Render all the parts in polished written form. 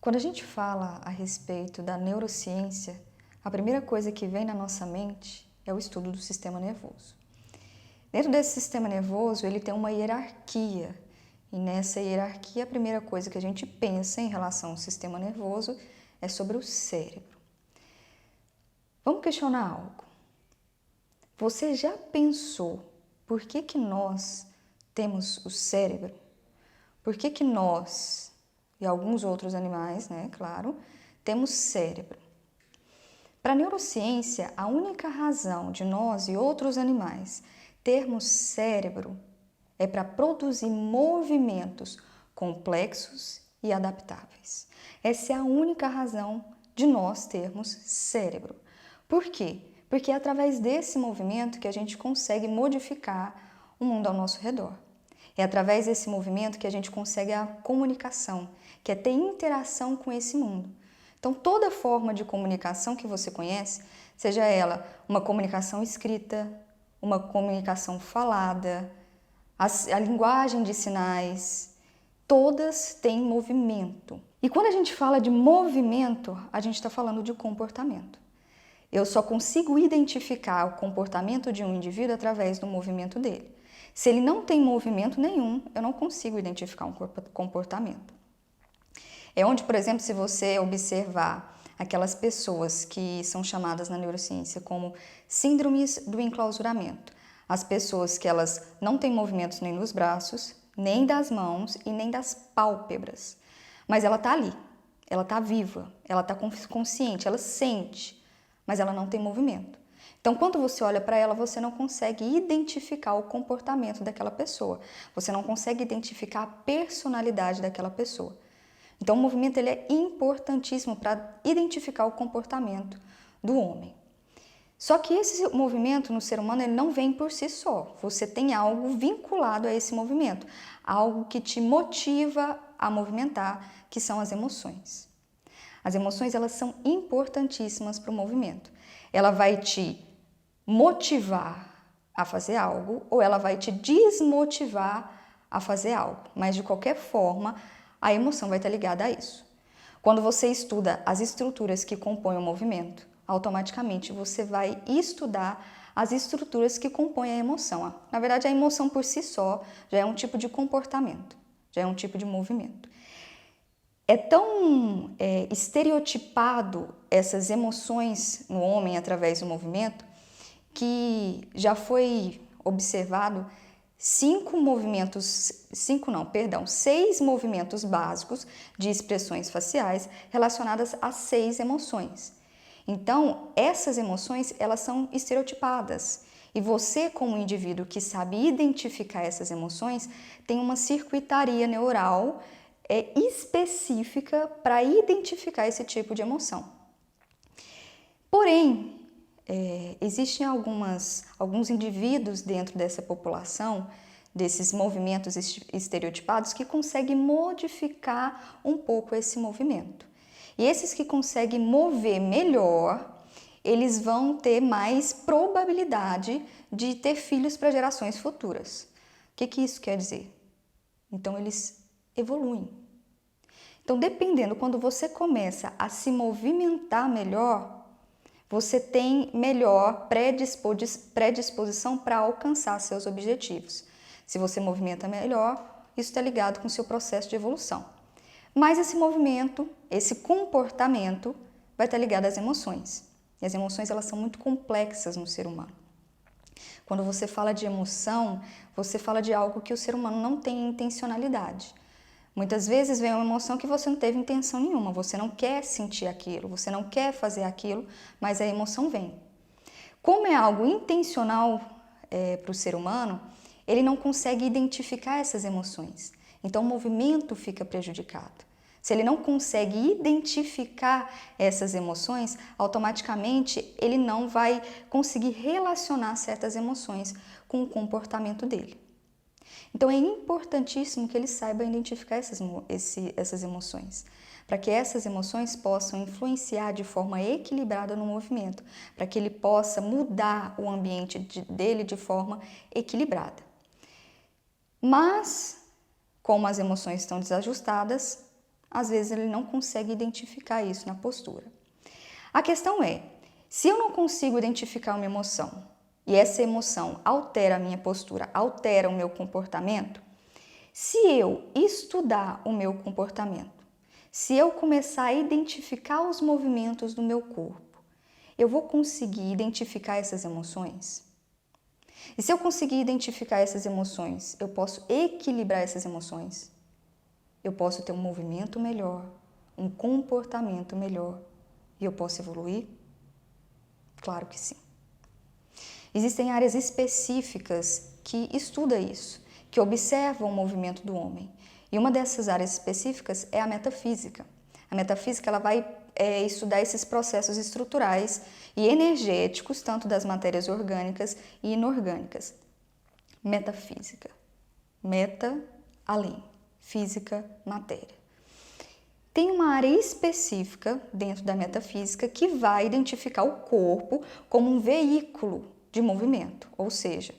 Quando a gente fala a respeito da neurociência, a primeira coisa que vem na nossa mente é o estudo do sistema nervoso. Dentro desse sistema nervoso, ele tem uma hierarquia, e nessa hierarquia a primeira coisa que a gente pensa em relação ao sistema nervoso é sobre o cérebro. Vamos questionar algo. Você já pensou por que nós temos o cérebro? Por que nós e alguns outros animais, claro, temos cérebro? Para a neurociência, a única razão de nós e outros animais termos cérebro é para produzir movimentos complexos e adaptáveis. Essa é a única razão de nós termos cérebro. Por quê? Porque é através desse movimento que a gente consegue modificar o mundo ao nosso redor. É através desse movimento que a gente consegue a comunicação, que é ter interação com esse mundo. Então, toda forma de comunicação que você conhece, seja ela uma comunicação escrita, uma comunicação falada, a linguagem de sinais, todas têm movimento. E quando a gente fala de movimento, a gente está falando de comportamento. Eu só consigo identificar o comportamento de um indivíduo através do movimento dele. Se ele não tem movimento nenhum, eu não consigo identificar um comportamento. É onde, por exemplo, se você observar aquelas pessoas que são chamadas na neurociência como síndromes do enclausuramento, as pessoas que elas não têm movimentos nem nos braços, nem das mãos e nem das pálpebras, mas ela está ali, ela está viva, ela está consciente, ela sente, mas ela não tem movimento. Então, quando você olha para ela, você não consegue identificar o comportamento daquela pessoa, você não consegue identificar a personalidade daquela pessoa. Então, o movimento ele é importantíssimo para identificar o comportamento do homem. Só que esse movimento no ser humano ele não vem por si só. Você tem algo vinculado a esse movimento, algo que te motiva a movimentar, que são as emoções. As emoções elas são importantíssimas para o movimento. Ela vai te motivar a fazer algo ou ela vai te desmotivar a fazer algo. Mas de qualquer forma, a emoção vai estar ligada a isso. Quando você estuda as estruturas que compõem o movimento, automaticamente você vai estudar as estruturas que compõem a emoção. Na verdade, a emoção por si só já é um tipo de comportamento, já é um tipo de movimento. É tão estereotipado essas emoções no homem através do movimento que já foi observado 6 movimentos básicos de expressões faciais relacionadas a 6 emoções. Então, essas emoções, elas são estereotipadas. E você, como indivíduo que sabe identificar essas emoções, tem uma circuitaria neural específica para identificar esse tipo de emoção. Porém, existem alguns indivíduos dentro dessa população, desses movimentos estereotipados, que conseguem modificar um pouco esse movimento. E esses que conseguem mover melhor, eles vão ter mais probabilidade de ter filhos para gerações futuras. O que isso quer dizer? Então, eles evoluem. Então, dependendo, quando você começa a se movimentar melhor, você tem melhor predisposição para alcançar seus objetivos. Se você movimenta melhor, isso está ligado com o seu processo de evolução. Mas esse movimento, esse comportamento, vai estar ligado às emoções. E as emoções elas são muito complexas no ser humano. Quando você fala de emoção, você fala de algo que o ser humano não tem intencionalidade. Muitas vezes vem uma emoção que você não teve intenção nenhuma, você não quer sentir aquilo, você não quer fazer aquilo, mas a emoção vem. Como é algo intencional para o ser humano, ele não consegue identificar essas emoções. Então o movimento fica prejudicado. Se ele não consegue identificar essas emoções, automaticamente ele não vai conseguir relacionar certas emoções com o comportamento dele. Então é importantíssimo que ele saiba identificar essas emoções, para que essas emoções possam influenciar de forma equilibrada no movimento, para que ele possa mudar o ambiente dele de forma equilibrada. Mas, como as emoções estão desajustadas, às vezes ele não consegue identificar isso na postura. A questão é, se eu não consigo identificar uma emoção e essa emoção altera a minha postura, altera o meu comportamento, se eu estudar o meu comportamento, se eu começar a identificar os movimentos do meu corpo, eu vou conseguir identificar essas emoções? E se eu conseguir identificar essas emoções, eu posso equilibrar essas emoções? Eu posso ter um movimento melhor, um comportamento melhor e eu posso evoluir? Claro que sim. Existem áreas específicas que estudam isso, que observam o movimento do homem. E uma dessas áreas específicas é a metafísica. A metafísica ela vai estudar esses processos estruturais e energéticos, tanto das matérias orgânicas e inorgânicas. Metafísica. Meta, além. Física, matéria. Tem uma área específica dentro da metafísica que vai identificar o corpo como um veículo de movimento, ou seja,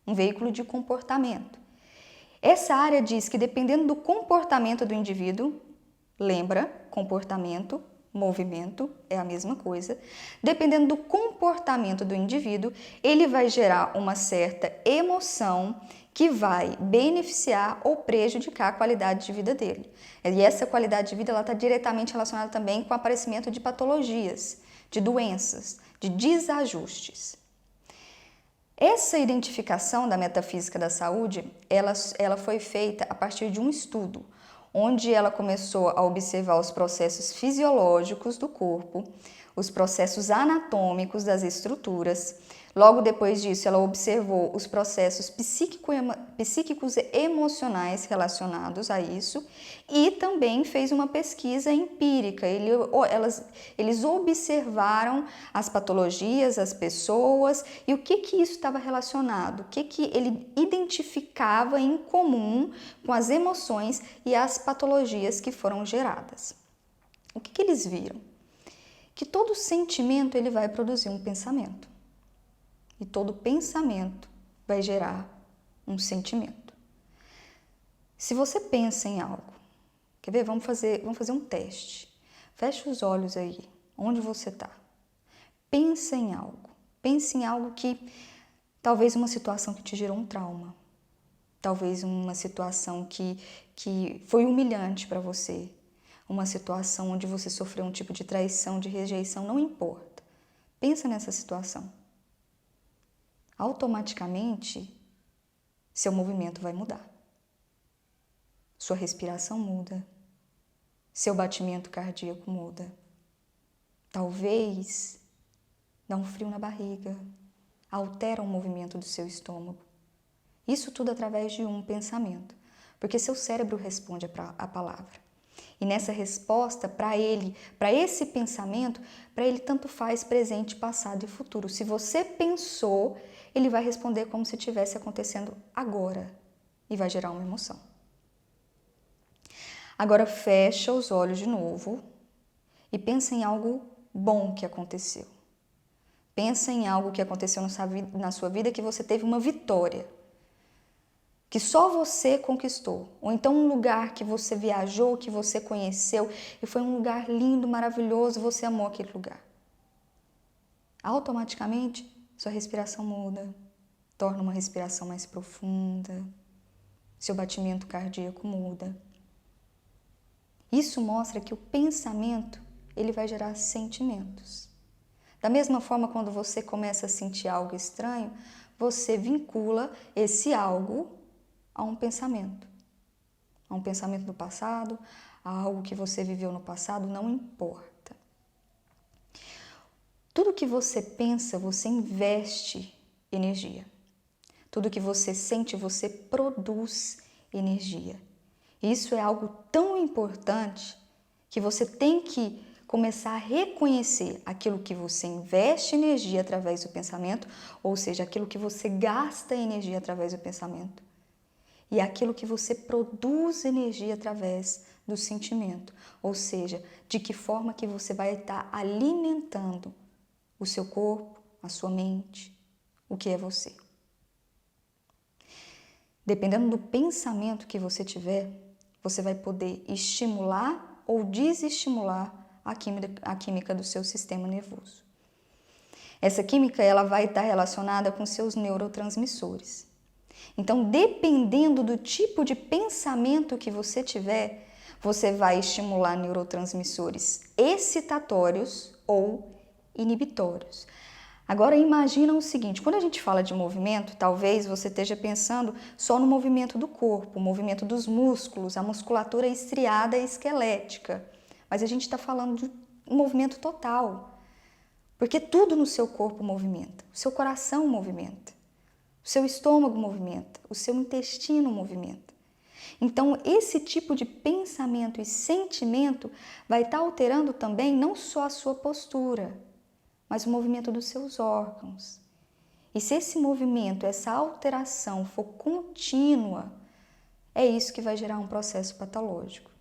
um veículo de comportamento. Essa área diz que dependendo do comportamento do indivíduo, lembra, comportamento, movimento é a mesma coisa, dependendo do comportamento do indivíduo, ele vai gerar uma certa emoção que vai beneficiar ou prejudicar a qualidade de vida dele. E essa qualidade de vida está diretamente relacionada também com o aparecimento de patologias, de doenças, de desajustes. Essa identificação da metafísica da saúde, ela foi feita a partir de um estudo, onde ela começou a observar os processos fisiológicos do corpo, os processos anatômicos das estruturas. Logo depois disso, ela observou os processos psíquicos e emocionais relacionados a isso e também fez uma pesquisa empírica. Eles observaram as patologias, as pessoas e o que isso estava relacionado, o que ele identificava em comum com as emoções e as patologias que foram geradas. O que eles viram? Que todo sentimento ele vai produzir um pensamento. E todo pensamento vai gerar um sentimento. Se você pensa em algo, quer ver? Vamos fazer um teste. Fecha os olhos aí, onde você está. Pensa em algo. Pense em algo que, talvez uma situação que te gerou um trauma. Talvez uma situação que foi humilhante para você. Uma situação onde você sofreu um tipo de traição, de rejeição, não importa. Pensa nessa situação. Automaticamente, seu movimento vai mudar. Sua respiração muda. Seu batimento cardíaco muda. Talvez dá um frio na barriga, altera o movimento do seu estômago. Isso tudo através de um pensamento, porque seu cérebro responde à palavra. E nessa resposta, para esse pensamento, para ele tanto faz presente, passado e futuro. Se você pensou, ele vai responder como se estivesse acontecendo agora e vai gerar uma emoção. Agora fecha os olhos de novo e pensa em algo bom que aconteceu. Pensa em algo que aconteceu na sua vida que você teve uma vitória, que só você conquistou, ou então um lugar que você viajou, que você conheceu e foi um lugar lindo, maravilhoso, você amou aquele lugar. Automaticamente, sua respiração muda, torna uma respiração mais profunda, seu batimento cardíaco muda. Isso mostra que o pensamento, ele vai gerar sentimentos. Da mesma forma, quando você começa a sentir algo estranho, você vincula esse algo a um pensamento do passado, a algo que você viveu no passado, não importa. Tudo que você pensa, você investe energia. Tudo que você sente, você produz energia. Isso é algo tão importante que você tem que começar a reconhecer aquilo que você investe energia através do pensamento, ou seja, aquilo que você gasta energia através do pensamento. E aquilo que você produz energia através do sentimento, ou seja, de que forma que você vai estar alimentando o seu corpo, a sua mente, o que é você. Dependendo do pensamento que você tiver, você vai poder estimular ou desestimular a química do seu sistema nervoso. Essa química ela vai estar relacionada com seus neurotransmissores. Então, dependendo do tipo de pensamento que você tiver, você vai estimular neurotransmissores excitatórios ou inibitórios. Agora imagina o seguinte, quando a gente fala de movimento, talvez você esteja pensando só no movimento do corpo, o movimento dos músculos, a musculatura estriada e esquelética. Mas a gente está falando de um movimento total, porque tudo no seu corpo movimenta. O seu coração movimenta, o seu estômago movimenta, o seu intestino movimenta. Então, esse tipo de pensamento e sentimento vai estar alterando também não só a sua postura, mas o movimento dos seus órgãos. E se esse movimento, essa alteração for contínua, é isso que vai gerar um processo patológico.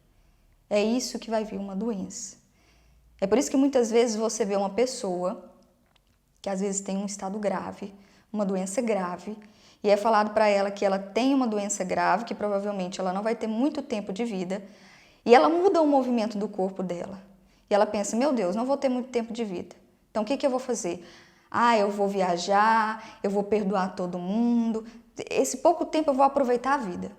É isso que vai vir uma doença. É por isso que muitas vezes você vê uma pessoa que às vezes tem um estado grave, uma doença grave, e é falado para ela que ela tem uma doença grave, que provavelmente ela não vai ter muito tempo de vida, e ela muda o movimento do corpo dela. E ela pensa, meu Deus, não vou ter muito tempo de vida. Então, o que eu vou fazer? Eu vou viajar, eu vou perdoar todo mundo. Esse pouco tempo eu vou aproveitar a vida.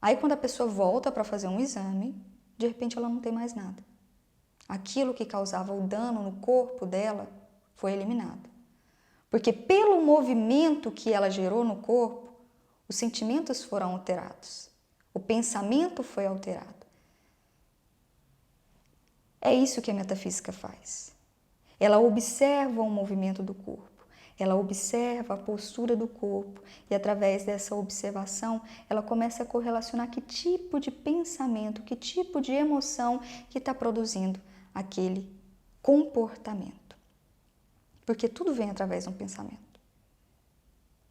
Aí, quando a pessoa volta para fazer um exame, de repente ela não tem mais nada. Aquilo que causava o dano no corpo dela foi eliminado. Porque pelo movimento que ela gerou no corpo, os sentimentos foram alterados. O pensamento foi alterado. É isso que a metafísica faz. Ela observa o movimento do corpo, ela observa a postura do corpo e através dessa observação ela começa a correlacionar que tipo de pensamento, que tipo de emoção que está produzindo aquele comportamento. Porque tudo vem através de um pensamento.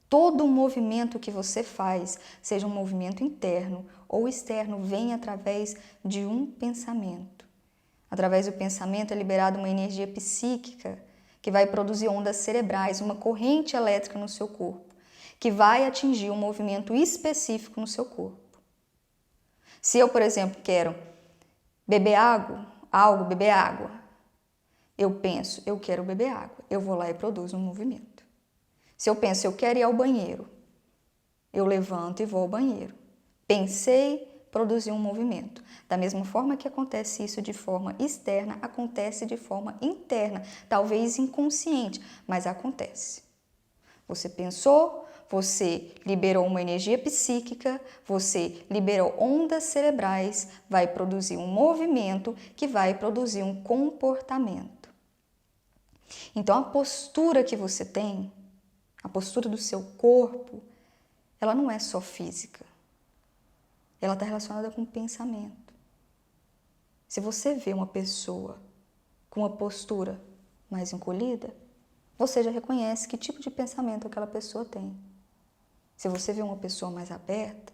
Todo movimento que você faz, seja um movimento interno ou externo, vem através de um pensamento. Através do pensamento é liberada uma energia psíquica que vai produzir ondas cerebrais, uma corrente elétrica no seu corpo, que vai atingir um movimento específico no seu corpo. Se eu, por exemplo, quero beber água, eu penso, eu quero beber água, eu vou lá e produzo um movimento. Se eu penso, eu quero ir ao banheiro, eu levanto e vou ao banheiro. Pensei, produzir um movimento. Da mesma forma que acontece isso de forma externa, acontece de forma interna, talvez inconsciente, mas acontece. Você pensou, você liberou uma energia psíquica, você liberou ondas cerebrais, vai produzir um movimento que vai produzir um comportamento. Então a postura que você tem, a postura do seu corpo, ela não é só física. Ela está relacionada com o pensamento. Se você vê uma pessoa com uma postura mais encolhida, você já reconhece que tipo de pensamento aquela pessoa tem. Se você vê uma pessoa mais aberta,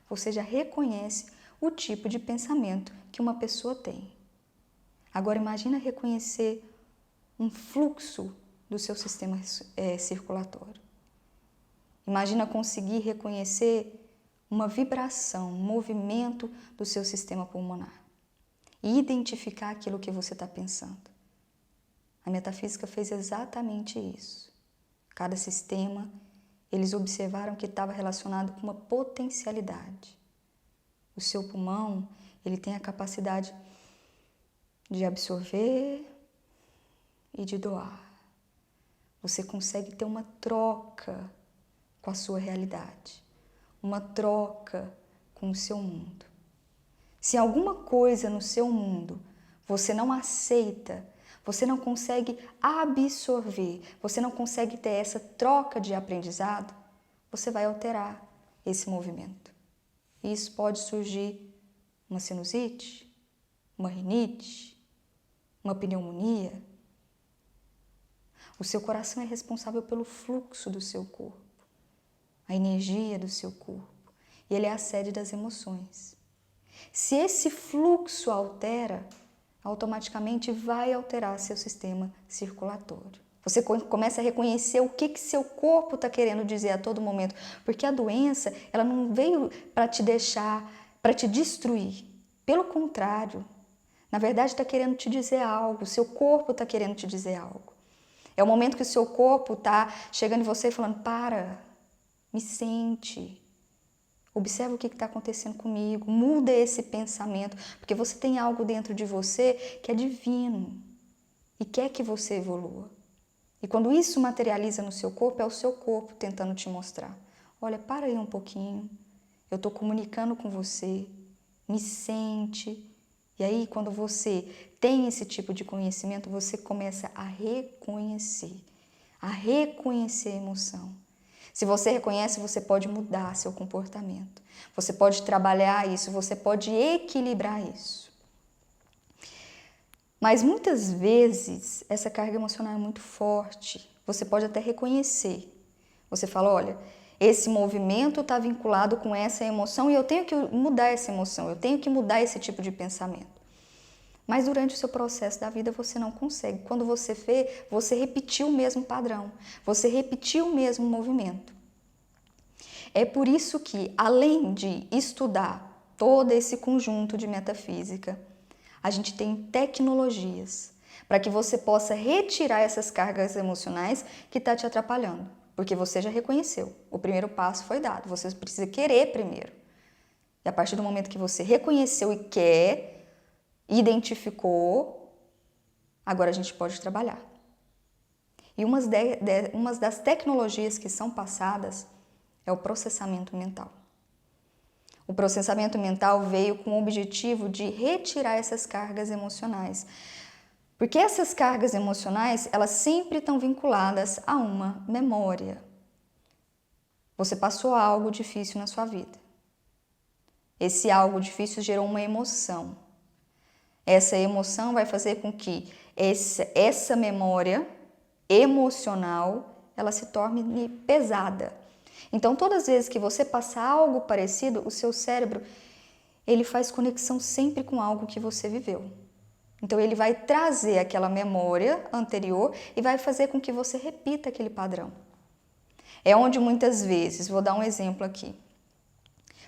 você já reconhece o tipo de pensamento que uma pessoa tem. Agora imagina reconhecer um fluxo do seu sistema circulatório. Imagina conseguir reconhecer uma vibração, um movimento do seu sistema pulmonar e identificar aquilo que você está pensando. A metafísica fez exatamente isso. Cada sistema, eles observaram que estava relacionado com uma potencialidade. O seu pulmão, ele tem a capacidade de absorver e de doar. Você consegue ter uma troca com a sua realidade, uma troca com o seu mundo. Se alguma coisa no seu mundo você não aceita, você não consegue absorver, você não consegue ter essa troca de aprendizado, você vai alterar esse movimento. E isso pode surgir uma sinusite, uma rinite, uma pneumonia. O seu coração é responsável pelo fluxo do seu corpo, a energia do seu corpo, e ele é a sede das emoções. Se esse fluxo altera, automaticamente vai alterar seu sistema circulatório. Você começa a reconhecer o que seu corpo está querendo dizer a todo momento, porque a doença, ela não veio para te deixar, para te destruir. Pelo contrário, Na verdade, está querendo te dizer algo, o seu corpo está querendo te dizer algo. É o momento que o seu corpo está chegando em você e falando, para, me sente, observa o que está acontecendo comigo, muda esse pensamento, porque você tem algo dentro de você que é divino e quer que você evolua. E quando isso materializa no seu corpo, é o seu corpo tentando te mostrar. Olha, para aí um pouquinho, eu estou comunicando com você, me sente. E aí, quando você tem esse tipo de conhecimento, você começa a reconhecer a emoção. Se você reconhece, você pode mudar seu comportamento. Você pode trabalhar isso, você pode equilibrar isso. Mas muitas vezes essa carga emocional é muito forte. Você pode até reconhecer. Você fala, olha, esse movimento está vinculado com essa emoção e eu tenho que mudar essa emoção, eu tenho que mudar esse tipo de pensamento. Mas durante o seu processo da vida você não consegue. Quando você vê, você repetiu o mesmo padrão, você repetiu o mesmo movimento. É por isso que, além de estudar todo esse conjunto de metafísica, a gente tem tecnologias para que você possa retirar essas cargas emocionais que estão te atrapalhando. Porque você já reconheceu, o primeiro passo foi dado, você precisa querer primeiro. E a partir do momento que você reconheceu e quer, identificou, agora a gente pode trabalhar. E uma das tecnologias que são passadas é o processamento mental. O processamento mental veio com o objetivo de retirar essas cargas emocionais. Porque essas cargas emocionais, elas sempre estão vinculadas a uma memória. Você passou algo difícil na sua vida. Esse algo difícil gerou uma emoção. Essa emoção vai fazer com que essa memória emocional, ela se torne pesada. Então, todas as vezes que você passa algo parecido, o seu cérebro, ele faz conexão sempre com algo que você viveu. Então, ele vai trazer aquela memória anterior e vai fazer com que você repita aquele padrão. É onde muitas vezes, vou dar um exemplo aqui,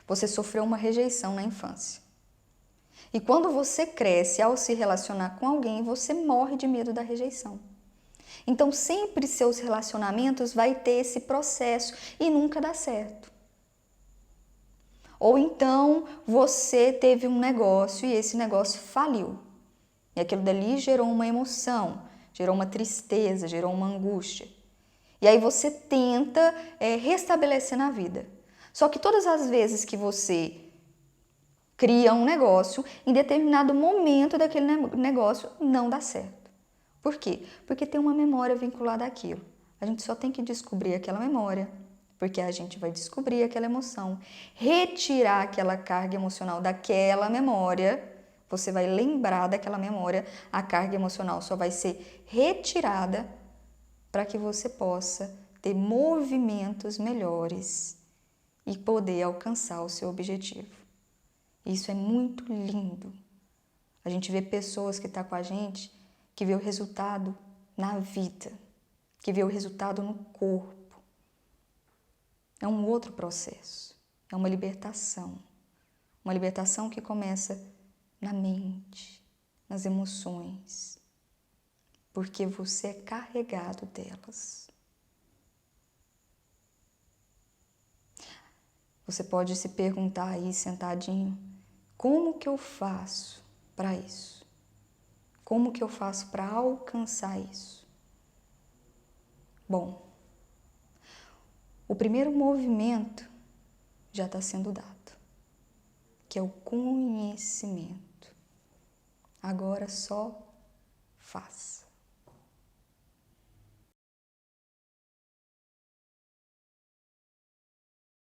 você sofreu uma rejeição na infância. E quando você cresce ao se relacionar com alguém, você morre de medo da rejeição. Então, sempre seus relacionamentos vai ter esse processo e nunca dá certo. Ou então, você teve um negócio e esse negócio faliu. E aquilo dali gerou uma emoção, gerou uma tristeza, gerou uma angústia. E aí você tenta restabelecer na vida. Só que todas as vezes que você cria um negócio, em determinado momento daquele negócio não dá certo. Por quê? Porque tem uma memória vinculada àquilo. A gente só tem que descobrir aquela memória, porque a gente vai descobrir aquela emoção, retirar aquela carga emocional daquela memória, você vai lembrar daquela memória, a carga emocional só vai ser retirada para que você possa ter movimentos melhores e poder alcançar o seu objetivo. Isso é muito lindo. A gente vê pessoas que estão com a gente, que vê o resultado na vida, que vê o resultado no corpo. É um outro processo, é uma libertação que começa na mente, nas emoções, porque você é carregado delas. Você pode se perguntar aí sentadinho, como que eu faço para isso? Como que eu faço para alcançar isso? Bom, o primeiro movimento já está sendo dado, que é o conhecimento. Agora só faça.